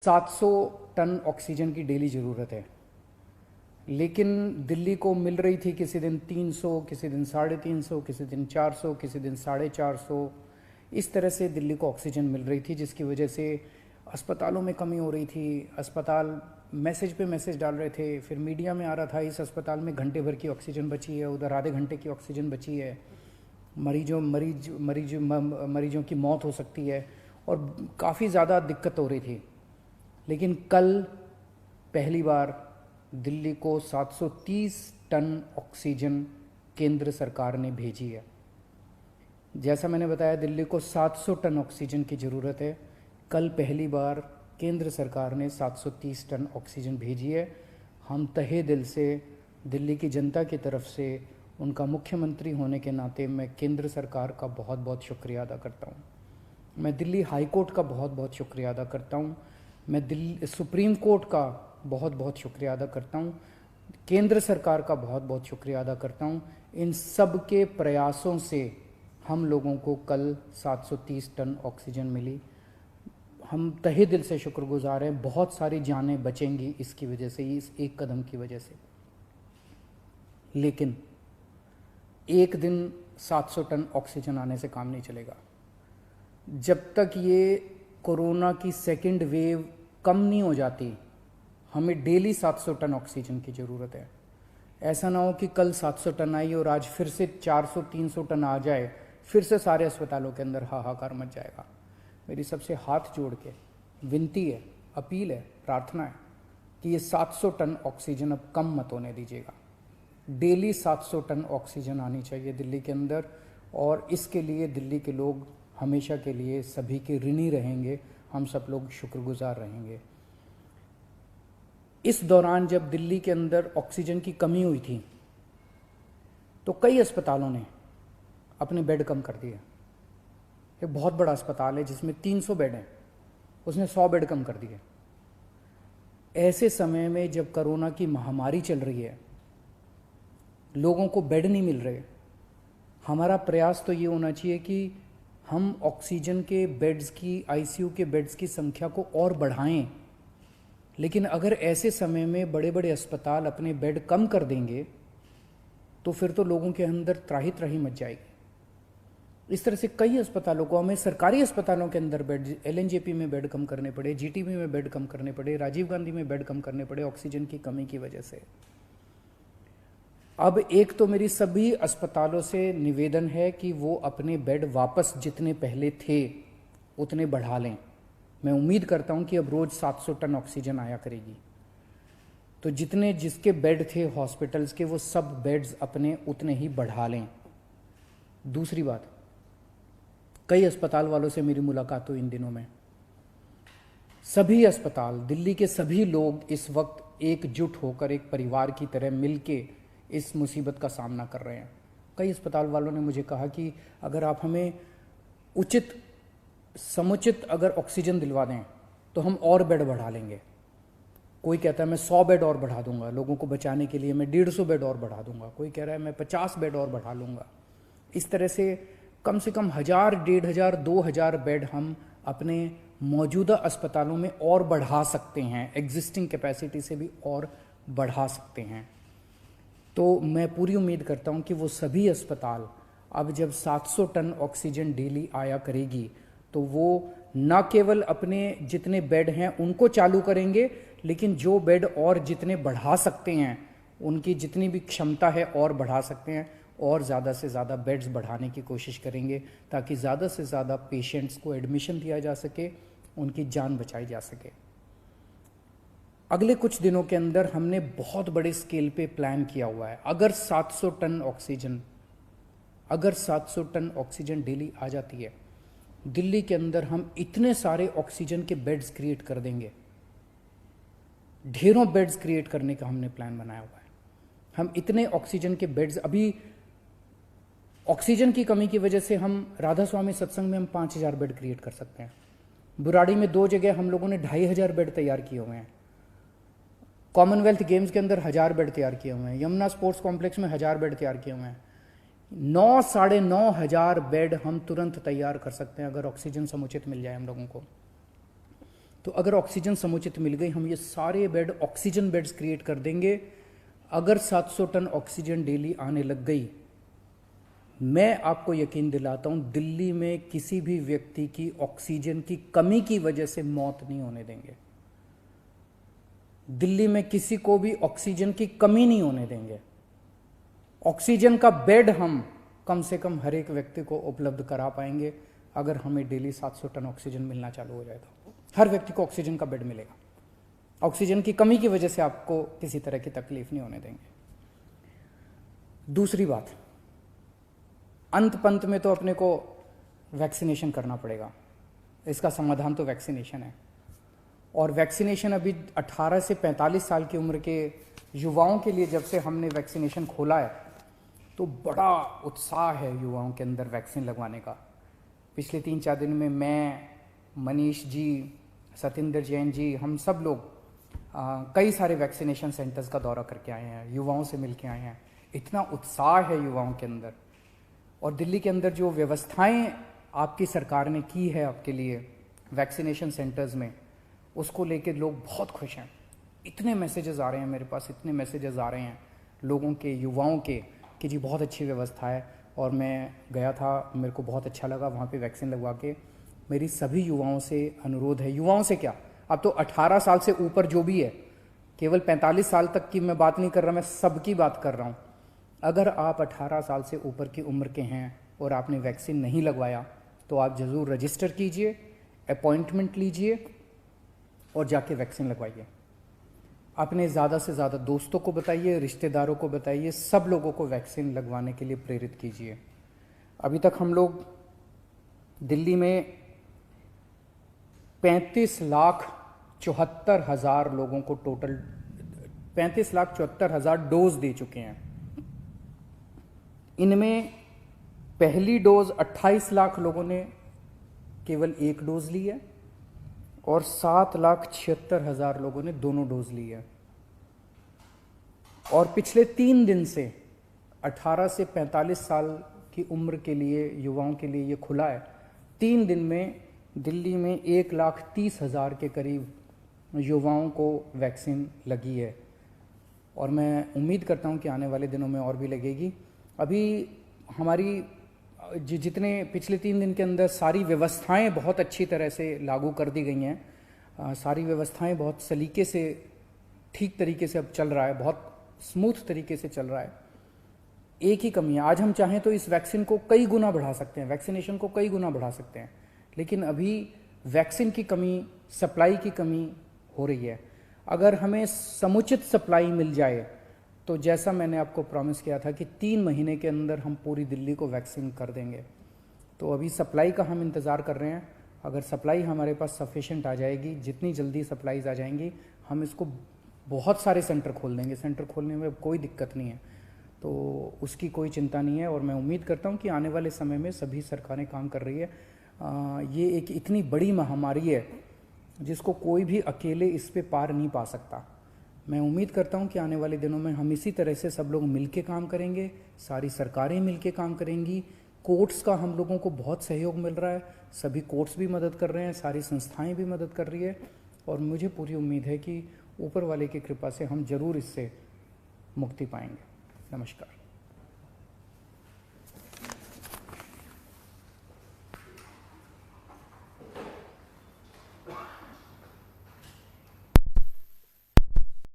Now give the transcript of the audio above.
700 ton oxygen की daily ज़रूरत है, लेकिन दिल्ली को मिल रही थी किसी दिन 300, किसी दिन 350, किसी दिन 400, किसी दिन 450। इस तरह से दिल्ली को ऑक्सीजन मिल रही थी, जिसकी वजह से अस्पतालों में कमी हो रही थी। अस्पताल मैसेज पे मैसेज डाल रहे थे, फिर मीडिया में आ रहा था इस अस्पताल में घंटे भर की ऑक्सीजन बची है, उधर आधे घंटे की ऑक्सीजन बची है, मरीजों की मौत हो सकती है, और काफ़ी ज़्यादा दिक्कत हो रही थी। लेकिन कल पहली बार दिल्ली को 730 टन ऑक्सीजन केंद्र सरकार ने भेजी है। जैसा मैंने बताया, दिल्ली को 700 टन ऑक्सीजन की ज़रूरत है। कल पहली बार केंद्र सरकार ने 730 टन ऑक्सीजन भेजी है। हम तहे दिल से दिल्ली की जनता की तरफ से, उनका मुख्यमंत्री होने के नाते, मैं केंद्र सरकार का बहुत बहुत शुक्रिया अदा करता हूँ। मैं दिल्ली हाई कोर्ट का बहुत बहुत शुक्रिया अदा करता हूँ। मैं दिल्ली सुप्रीम कोर्ट का बहुत बहुत शुक्रिया अदा करता हूँ। केंद्र सरकार का बहुत बहुत शुक्रिया अदा करता हूँ। इन सब के प्रयासों से हम लोगों को कल 730 टन ऑक्सीजन मिली। हम तहे दिल से शुक्रगुजार हैं। बहुत सारी जानें बचेंगी इसकी वजह से, इस एक कदम की वजह से। लेकिन एक दिन 700 टन ऑक्सीजन आने से काम नहीं चलेगा। जब तक ये कोरोना की सेकेंड वेव कम नहीं हो जाती, हमें डेली 700 टन ऑक्सीजन की ज़रूरत है। ऐसा ना हो कि कल 700 टन आई और आज फिर से 400-300 टन आ जाए, फिर से सारे अस्पतालों के अंदर हाहाकार मच जाएगा। मेरी सबसे हाथ जोड़ के विनती है, अपील है, प्रार्थना है कि ये 700 टन ऑक्सीजन अब कम मत होने दीजिएगा। डेली 700 टन ऑक्सीजन आनी चाहिए दिल्ली के अंदर, और इसके लिए दिल्ली के लोग हमेशा के लिए सभी के ऋणी रहेंगे। हम सब लोग शुक्रगुजार रहेंगे। इस दौरान जब दिल्ली के अंदर ऑक्सीजन की कमी हुई थी, तो कई अस्पतालों ने अपने बेड कम कर दिए। एक बहुत बड़ा अस्पताल है जिसमें 300 बेड हैं, उसने 100 बेड कम कर दिए। ऐसे समय में जब कोरोना की महामारी चल रही है, लोगों को बेड नहीं मिल रहे, हमारा प्रयास तो ये होना चाहिए कि हम ऑक्सीजन के बेड्स की, आईसीयू के बेड्स की संख्या को और बढ़ाएं। लेकिन अगर ऐसे समय में बड़े बड़े अस्पताल अपने बेड कम कर देंगे, तो फिर तो लोगों के अंदर त्राही त्राही मच जाएगी। इस तरह से कई अस्पतालों को, हमें सरकारी अस्पतालों के अंदर बेड, एलएनजेपी में बेड कम करने पड़े, जीटीबी में बेड कम करने पड़े, राजीव गांधी में बेड कम करने पड़े ऑक्सीजन की कमी की वजह से। अब एक तो मेरी सभी अस्पतालों से निवेदन है कि वो अपने बेड वापस जितने पहले थे उतने बढ़ा लें। मैं उम्मीद करता हूं कि अब रोज 700 टन ऑक्सीजन आया करेगी, तो जितने जिसके बेड थे हॉस्पिटल्स के, वो सब बेड्स अपने उतने ही बढ़ा लें। दूसरी बात, कई अस्पताल वालों से मेरी मुलाकात हुई इन दिनों में। सभी अस्पताल, दिल्ली के सभी लोग इस वक्त एकजुट होकर, एक परिवार की तरह मिलके इस मुसीबत का सामना कर रहे हैं। कई अस्पताल वालों ने मुझे कहा कि अगर आप हमें उचित समुचित अगर ऑक्सीजन दिलवा दें तो हम और बेड बढ़ा लेंगे। कोई कहता है मैं 100 बेड और बढ़ा दूंगा लोगों को बचाने के लिए, मैं 150 बेड और बढ़ा दूंगा। कोई कह रहा है मैं 50 बेड और बढ़ा लूंगा। इस तरह से कम 1000, 1500, 2000 बेड हम अपने मौजूदा अस्पतालों में और बढ़ा सकते हैं, एग्जिस्टिंग कैपेसिटी से भी और बढ़ा सकते हैं। तो मैं पूरी उम्मीद करता हूं कि वो सभी अस्पताल अब जब 700 टन ऑक्सीजन डेली आया करेगी, तो वो न केवल अपने जितने बेड हैं उनको चालू करेंगे, लेकिन जो बेड और जितने बढ़ा सकते हैं, उनकी जितनी भी क्षमता है और बढ़ा सकते हैं, और ज़्यादा से ज़्यादा बेड्स बढ़ाने की कोशिश करेंगे, ताकि ज़्यादा से ज़्यादा पेशेंट्स को एडमिशन दिया जा सके, उनकी जान बचाई जा सके। अगले कुछ दिनों के अंदर हमने बहुत बड़े स्केल पे प्लान किया हुआ है। अगर 700 टन ऑक्सीजन डेली आ जाती है, दिल्ली के अंदर हम इतने सारे ऑक्सीजन के बेड्स क्रिएट कर देंगे। ढेरों बेड्स क्रिएट करने का हमने प्लान बनाया हुआ है। हम इतने ऑक्सीजन के बेड्स, अभी ऑक्सीजन की कमी की वजह से हम राधा स्वामी सत्संग में हम 5000 बेड क्रिएट कर सकते हैं। बुराड़ी में 2 जगह हम लोगों ने 2500 बेड तैयार किए हुए हैं। कॉमनवेल्थ गेम्स के अंदर 1000 बेड तैयार किए हुए हैं। यमुना स्पोर्ट्स कॉम्प्लेक्स में 1000 बेड तैयार किए हुए हैं। 9-9,500 बेड हम तुरंत तैयार कर सकते हैं अगर ऑक्सीजन समुचित मिल जाए हम लोगों को। तो अगर ऑक्सीजन समुचित मिल गई, हम ये सारे बेड ऑक्सीजन बेड्स क्रिएट कर देंगे। अगर 700 टन ऑक्सीजन डेली आने लग गई, मैं आपको यकीन दिलाता हूं दिल्ली में किसी भी व्यक्ति की ऑक्सीजन की कमी की वजह से मौत नहीं होने देंगे। दिल्ली में किसी को भी ऑक्सीजन की कमी नहीं होने देंगे। ऑक्सीजन का बेड हम कम से कम हर एक व्यक्ति को उपलब्ध करा पाएंगे अगर हमें डेली 700 टन ऑक्सीजन मिलना चालू हो जाए तो हर व्यक्ति को ऑक्सीजन का बेड मिलेगा। ऑक्सीजन की कमी की वजह से आपको किसी तरह की तकलीफ नहीं होने देंगे। दूसरी बात, अंत पंत में तो अपने को वैक्सीनेशन करना पड़ेगा। इसका समाधान तो वैक्सीनेशन है। और वैक्सीनेशन अभी 18 से 45 साल की उम्र के युवाओं के लिए जब से हमने वैक्सीनेशन खोला है तो बड़ा उत्साह है युवाओं के अंदर वैक्सीन लगवाने का। पिछले 3-4 दिन में मैं, मनीष जी, सतेंद्र जैन जी, हम सब लोग कई सारे वैक्सीनेशन सेंटर्स का दौरा करके आए हैं, युवाओं से मिल के आए हैं। इतना उत्साह है युवाओं के अंदर। और दिल्ली के अंदर जो व्यवस्थाएं आपकी सरकार ने की है आपके लिए वैक्सीनेशन सेंटर्स में, उसको लेके लोग बहुत खुश हैं। इतने मैसेजेस आ रहे हैं मेरे पास, इतने मैसेजेस आ रहे हैं लोगों के, युवाओं के, कि जी बहुत अच्छी व्यवस्था है। और मैं गया था, मेरे को बहुत अच्छा लगा वहाँ पे वैक्सीन लगवा के। मेरी सभी युवाओं से अनुरोध है, युवाओं से क्या, अब तो 18 साल से ऊपर जो भी है, केवल 45 साल तक की मैं बात नहीं कर रहा, मैं सबकी बात कर रहा हूँ। अगर आप 18 साल से ऊपर की उम्र के हैं और आपने वैक्सीन नहीं लगवाया तो आप ज़रूर रजिस्टर कीजिए, अपॉइंटमेंट लीजिए और जाके वैक्सीन लगवाइए। अपने ज़्यादा से ज़्यादा दोस्तों को बताइए, रिश्तेदारों को बताइए, सब लोगों को वैक्सीन लगवाने के लिए प्रेरित कीजिए। अभी तक हम लोग दिल्ली में 35,74,000 लोगों को टोटल 35,74,000 डोज दे चुके हैं। इनमें पहली डोज 28 लाख लोगों ने केवल एक डोज ली है और 7,76,000 लोगों ने दोनों डोज ली है। और पिछले 3 दिन से 18 से 45 साल की उम्र के लिए, युवाओं के लिए ये खुला है। 3 दिन में दिल्ली में 1,30,000 के करीब युवाओं को वैक्सीन लगी है और मैं उम्मीद करता हूँ कि आने वाले दिनों में और भी लगेगी। अभी हमारी जितने पिछले 3 दिन के अंदर सारी व्यवस्थाएं बहुत अच्छी तरह से लागू कर दी गई हैं। सारी व्यवस्थाएं बहुत सलीके से, ठीक तरीके से अब चल रहा है, बहुत स्मूथ तरीके से चल रहा है। एक ही कमी है, आज हम चाहें तो इस वैक्सीन को कई गुना बढ़ा सकते हैं, वैक्सीनेशन को कई गुना बढ़ा सकते हैं, लेकिन अभी वैक्सीन की कमी, सप्लाई की कमी हो रही है। अगर हमें समुचित सप्लाई मिल जाए तो जैसा मैंने आपको प्रॉमिस किया था कि 3 महीने के अंदर हम पूरी दिल्ली को वैक्सीन कर देंगे, तो अभी सप्लाई का हम इंतज़ार कर रहे हैं। अगर सप्लाई हमारे पास सफिशेंट आ जाएगी, जितनी जल्दी सप्लाईज आ जाएंगी, हम इसको बहुत सारे सेंटर खोल देंगे। सेंटर खोलने में कोई दिक्कत नहीं है, तो उसकी कोई चिंता नहीं है। और मैं उम्मीद करता हूँ कि आने वाले समय में सभी सरकारें काम कर रही है। ये एक इतनी बड़ी महामारी है जिसको कोई भी अकेले इस पे पार नहीं पा सकता। मैं उम्मीद करता हूँ कि आने वाले दिनों में हम इसी तरह से सब लोग मिलके काम करेंगे, सारी सरकारें मिलके काम करेंगी। कोर्ट्स का हम लोगों को बहुत सहयोग मिल रहा है, सभी कोर्ट्स भी मदद कर रहे हैं, सारी संस्थाएं भी मदद कर रही है और मुझे पूरी उम्मीद है कि ऊपर वाले की कृपा से हम जरूर इससे मुक्ति पाएंगे। नमस्कार।